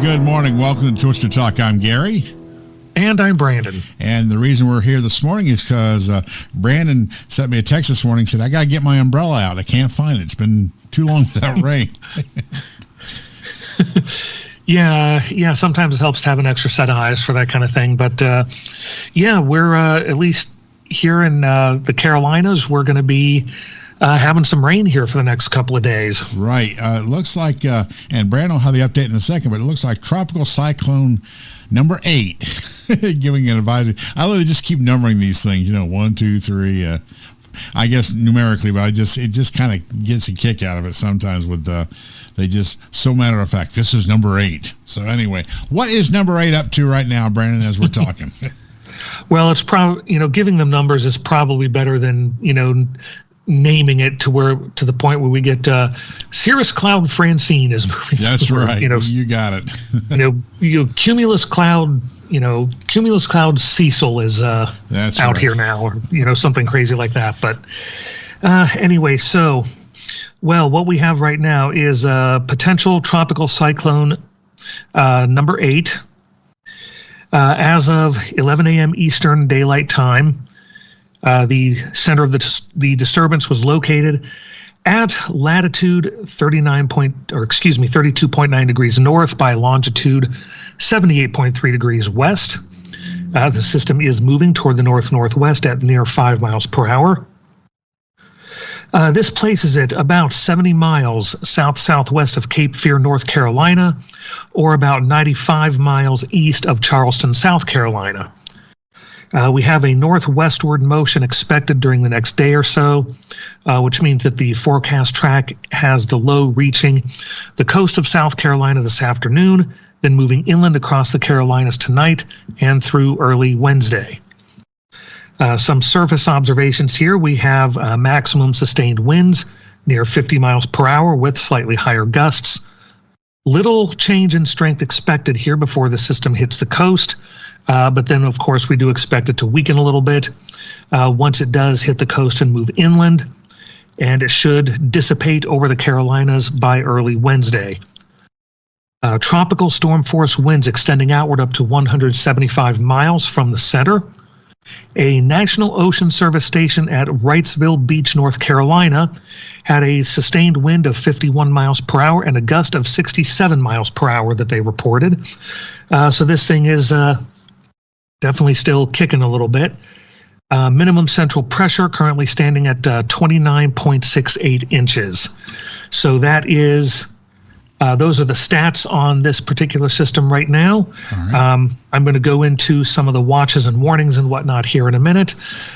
Good morning. Welcome to Twister Talk. I'm Gary. And I'm Brandon. And the reason we're here this morning is because Brandon sent me a text this morning, said, I got to get my umbrella out. I can't find it. It's been too long without rain. Yeah, sometimes it helps to have an extra set of eyes for that kind of thing. But, we're at least here in the Carolinas, we're going to be having some rain here for the next couple of days. Right. It looks like, and Brandon will have the update in a second, but it looks like Tropical Cyclone number 8, giving an advisory. I literally just keep numbering these things, 1, 2, 3, I guess numerically, but it just kind of gets a kick out of it sometimes with they just, so matter of fact, this is number 8. So anyway, what is number 8 up to right now, Brandon, as we're talking? Well, it's probably, giving them numbers is probably better than, naming it to the point where we get Cirrus Cloud Francine is moving. That's right. You got it. Cumulus Cloud. Cumulus Cloud Cecil is That's out right. here now, or something crazy like that. But anyway, so what we have right now is potential tropical cyclone number 8 as of 11 a.m. Eastern Daylight Time. The center of the disturbance was located at latitude 32.9 degrees north by longitude 78.3 degrees west. The system is moving toward the north-northwest at near 5 miles per hour. This places it about 70 miles south-southwest of Cape Fear, North Carolina, or about 95 miles east of Charleston, South Carolina. We have a northwestward motion expected during the next day or so, which means that the forecast track has the low reaching the coast of South Carolina this afternoon, then moving inland across the Carolinas tonight and through early Wednesday. Some surface observations here. We have maximum sustained winds near 50 miles per hour with slightly higher gusts. Little change in strength expected here before the system hits the coast. But then, of course, we do expect it to weaken a little bit once it does hit the coast and move inland, and it should dissipate over the Carolinas by early Wednesday. Tropical storm force winds extending outward up to 175 miles from the center. A National Ocean Service station at Wrightsville Beach, North Carolina, had a sustained wind of 51 miles per hour and a gust of 67 miles per hour that they reported. So this thing is definitely still kicking a little bit. Minimum central pressure currently standing at 29.68 inches. So that is, those are the stats on this particular system right now. Right. I'm going to go into some of the watches and warnings and whatnot here in a minute.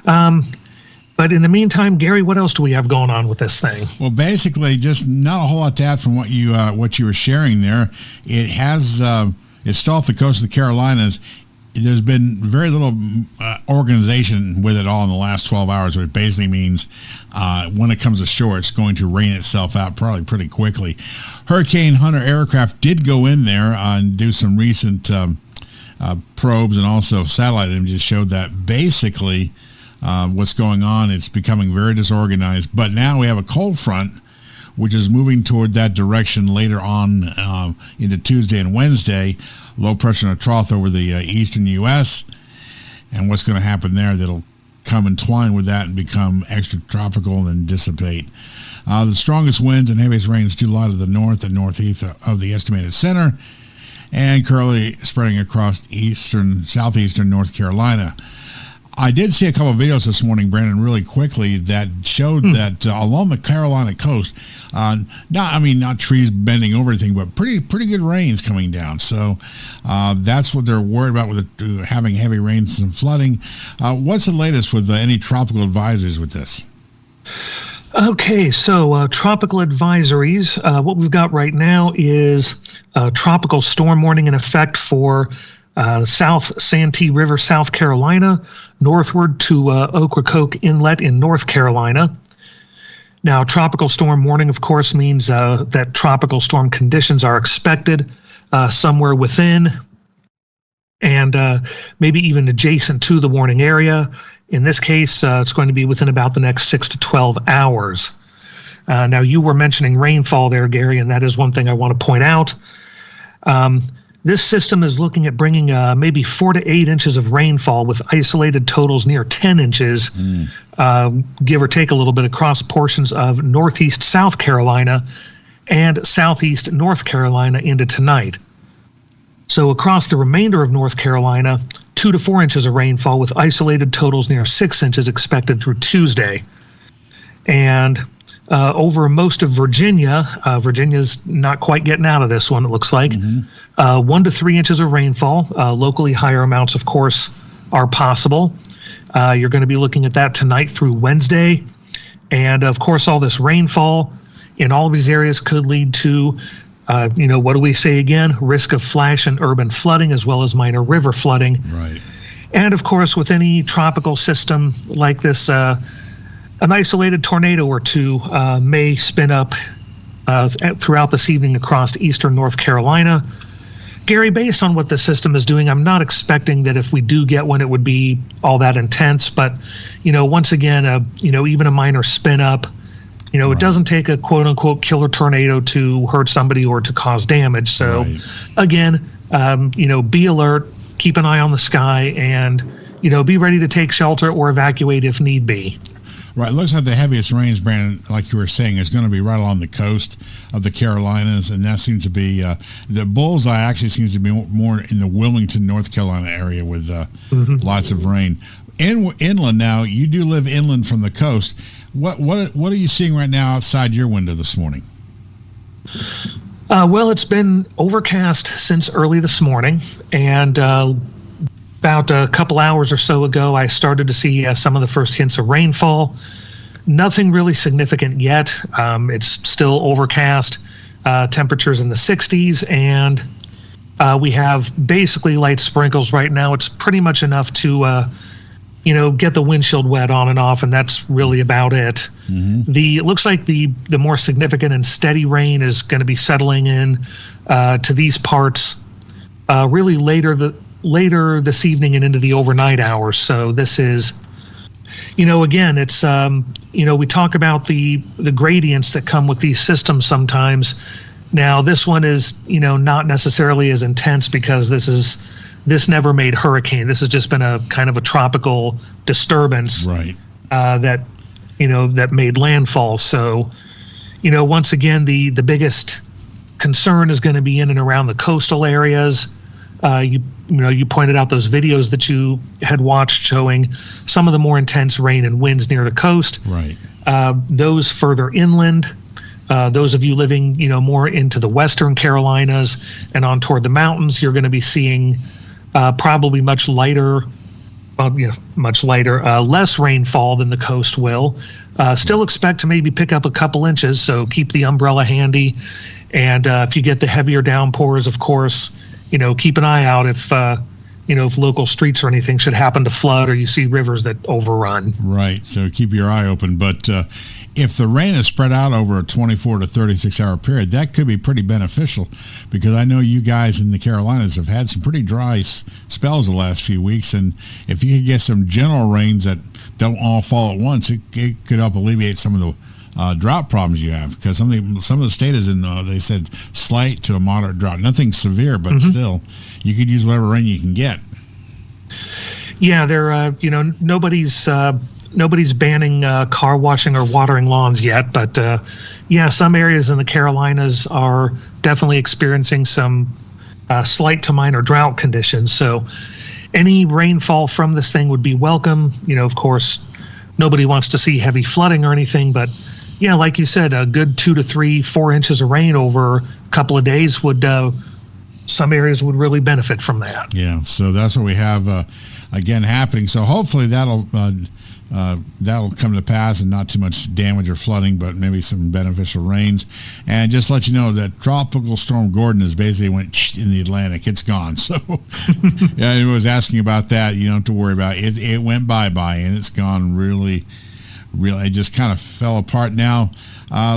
But in the meantime, Gary, what else do we have going on with this thing? Well, basically, just not a whole lot to add from what you were sharing there. It has it's still off the coast of the Carolinas. There's been very little organization with it all in the last 12 hours, which basically means when it comes ashore, it's going to rain itself out probably pretty quickly. Hurricane Hunter aircraft did go in there and do some recent probes, and also satellite images showed that basically what's going on, it's becoming very disorganized. But now we have a cold front, which is moving toward that direction later on into Tuesday and Wednesday. Low pressure and a trough over the eastern U.S. And what's going to happen there, that'll come entwine with that and become extra tropical and then dissipate. The strongest winds and heaviest rains do lie to the north and northeast of the estimated center, and currently spreading across southeastern North Carolina. I did see a couple of videos this morning, Brandon, really quickly, that showed that along the Carolina coast, not trees bending over anything, but pretty good rains coming down. So that's what they're worried about with having heavy rains and flooding. What's the latest with any tropical advisories with this? Okay, so tropical advisories. What we've got right now is tropical storm warning in effect for South Santee River, South Carolina, northward to Ocracoke Inlet in North Carolina. Now, tropical storm warning, of course, means that tropical storm conditions are expected somewhere within and maybe even adjacent to the warning area. In this case, it's going to be within about the next 6 to 12 hours. Now, you were mentioning rainfall there, Gary, and that is one thing I want to point out. This system is looking at bringing maybe 4 to 8 inches of rainfall with isolated totals near 10 inches, give or take a little bit, across portions of northeast South Carolina and southeast North Carolina into tonight. So across the remainder of North Carolina, 2 to 4 inches of rainfall with isolated totals near 6 inches expected through Tuesday. And over most of Virginia, Virginia's not quite getting out of this one, it looks like. 1 to 3 inches of rainfall. Locally, higher amounts, of course, are possible. You're going to be looking at that tonight through Wednesday. And, of course, all this rainfall in all of these areas could lead to, what do we say again? Risk of flash and urban flooding, as well as minor river flooding. Right. And, of course, with any tropical system like this, an isolated tornado or two may spin up throughout this evening across eastern North Carolina. Gary, based on what the system is doing, I'm not expecting that if we do get one, it would be all that intense. But, once again, even a minor spin up, right. It doesn't take a quote unquote killer tornado to hurt somebody or to cause damage. So, right. Again, be alert, keep an eye on the sky, and, be ready to take shelter or evacuate if need be. Right. It looks like the heaviest rains, Brandon, like you were saying, is going to be right along the coast of the Carolinas, and that seems to be the bullseye. Actually, seems to be more in the Wilmington, North Carolina area with lots of rain. Inland now, you do live inland from the coast. What are you seeing right now outside your window this morning? Well, it's been overcast since early this morning, and about a couple hours or so ago, I started to see some of the first hints of rainfall. Nothing really significant yet. It's still overcast, temperatures in the 60s, and we have basically light sprinkles right now. It's pretty much enough to, get the windshield wet on and off, and that's really about it. It looks like the more significant and steady rain is going to be settling in to these parts really later this evening and into the overnight hours. So this is, again, it's, we talk about the gradients that come with these systems sometimes. Now, this one is, not necessarily as intense because this never made hurricane. This has just been a kind of a tropical disturbance, right? That made landfall. So, once again, the biggest concern is going to be in and around the coastal areas. You pointed out those videos that you had watched showing some of the more intense rain and winds near the coast. Right. Those further inland, those of you living, more into the western Carolinas and on toward the mountains, you're going to be seeing probably much lighter, less rainfall than the coast will. Still expect to maybe pick up a couple inches, so keep the umbrella handy. And if you get the heavier downpours, of course, keep an eye out if local streets or anything should happen to flood or you see rivers that overrun. Right. So keep your eye open. But if the rain is spread out over a 24 to 36 hour period, that could be pretty beneficial, because I know you guys in the Carolinas have had some pretty dry spells the last few weeks. And if you could get some general rains that don't all fall at once, it could help alleviate some of the drought problems you have, because some of the state is in, they said, slight to a moderate drought. Nothing severe, but still, you could use whatever rain you can get. Yeah, nobody's banning car washing or watering lawns yet, but some areas in the Carolinas are definitely experiencing some slight to minor drought conditions. So any rainfall from this thing would be welcome. Of course, nobody wants to see heavy flooding or anything, but yeah, like you said, a good 2 to 3, 4 inches of rain over a couple of days would, some areas would really benefit from that. Yeah, so that's what we have again happening. So hopefully that'll come to pass, and not too much damage or flooding, but maybe some beneficial rains. And just let you know that Tropical Storm Gordon is basically went in the Atlantic. It's gone. So yeah, I was asking about that. You don't have to worry about it. It went bye-bye, and it's gone really, it just kind of fell apart now.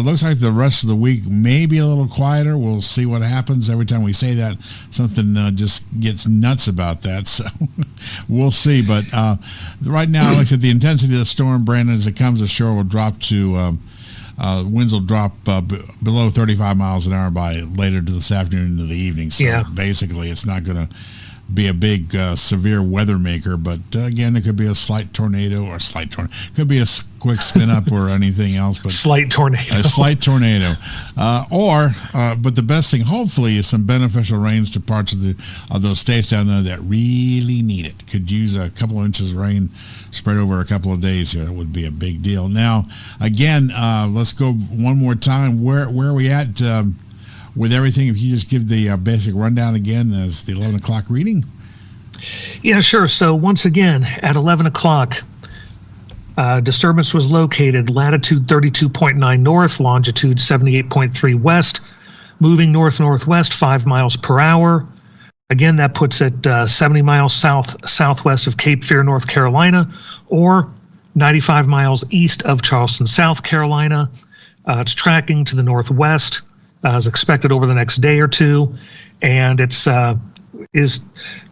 Looks like the rest of the week may be a little quieter. We'll see what happens. Every time we say that, something just gets nuts about that. So we'll see. But right now, like I said, the intensity of the storm, Brandon, as it comes ashore, will drop to winds will drop below 35 miles an hour by later to this afternoon into the evening. So basically, it's not going to be a big severe weather maker, but again, it could be a slight tornado could be a quick spin up or anything else, but slight tornado, a slight tornado, but the best thing hopefully is some beneficial rains to parts of those states down there that really need it. Could use a couple of inches of rain spread over a couple of days here. That would be a big deal. Now again, let's go one more time. Where are we at with everything? If you just give the basic rundown again as the 11 o'clock reading. Yeah, sure. So once again, at 11 o'clock, disturbance was located latitude 32.9 north, longitude 78.3 west, moving north-northwest 5 miles per hour. Again, that puts it 70 miles southwest of Cape Fear, North Carolina, or 95 miles east of Charleston, South Carolina. It's tracking to the northwest as expected over the next day or two, and it's is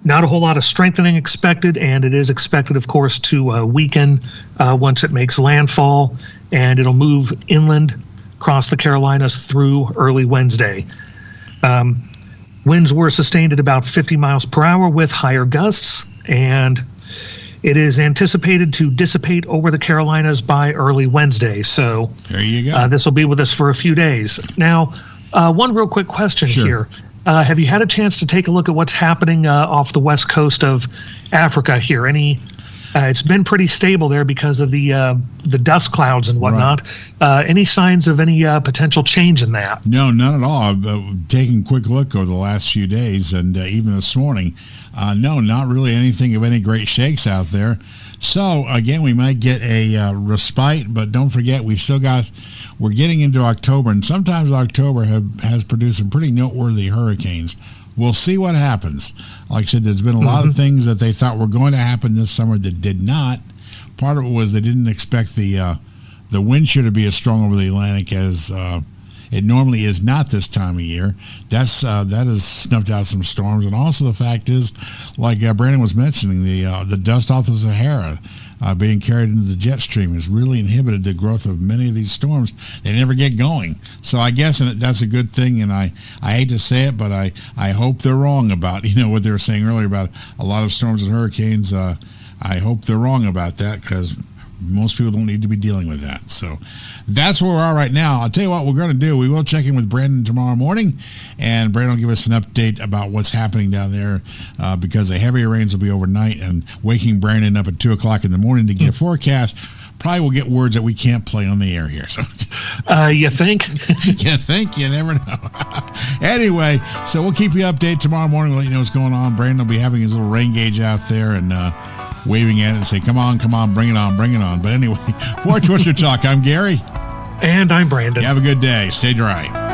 not a whole lot of strengthening expected, and it is expected, of course, to weaken once it makes landfall, and it'll move inland across the Carolinas through early Wednesday. Winds were sustained at about 50 miles per hour with higher gusts, and it is anticipated to dissipate over the Carolinas by early Wednesday. So there you go. This will be with us for a few days. Now, one real quick question here. Have you had a chance to take a look at what's happening off the west coast of Africa here? It's been pretty stable there because of the dust clouds and whatnot. Right. Any signs of any potential change in that? No, none at all. I've taken a quick look over the last few days and even this morning. No, not really anything of any great shakes out there. So, again, we might get a respite, but don't forget we're getting into October, and sometimes October has produced some pretty noteworthy hurricanes. We'll see what happens. Like I said, there's been a lot of things that they thought were going to happen this summer that did not. Part of it was they didn't expect the wind shear to be as strong over the Atlantic as it normally is not this time of year. That has snuffed out some storms, and also the fact is, like Brandon was mentioning, the dust off the Sahara being carried into the jet stream has really inhibited the growth of many of these storms. They never get going. So I guess that's a good thing, and I hate to say it, but I hope they're wrong about what they were saying earlier about a lot of storms and hurricanes. I hope they're wrong about that, because most people don't need to be dealing with that. So that's where we are right now. I'll tell you what we're going to do. We will check in with Brandon tomorrow morning, and Brandon will give us an update about what's happening down there because the heavier rains will be overnight, and waking Brandon up at 2 o'clock in the morning to get a forecast probably will get words that we can't play on the air here. So, you think? You think? You never know. Anyway, so we'll keep you updated tomorrow morning. We'll let you know what's going on. Brandon will be having his little rain gauge out there and waving at it and say, come on, bring it on, bring it on. But anyway, for Twister Talk, I'm Gary. And I'm Brandon. You have a good day. Stay dry.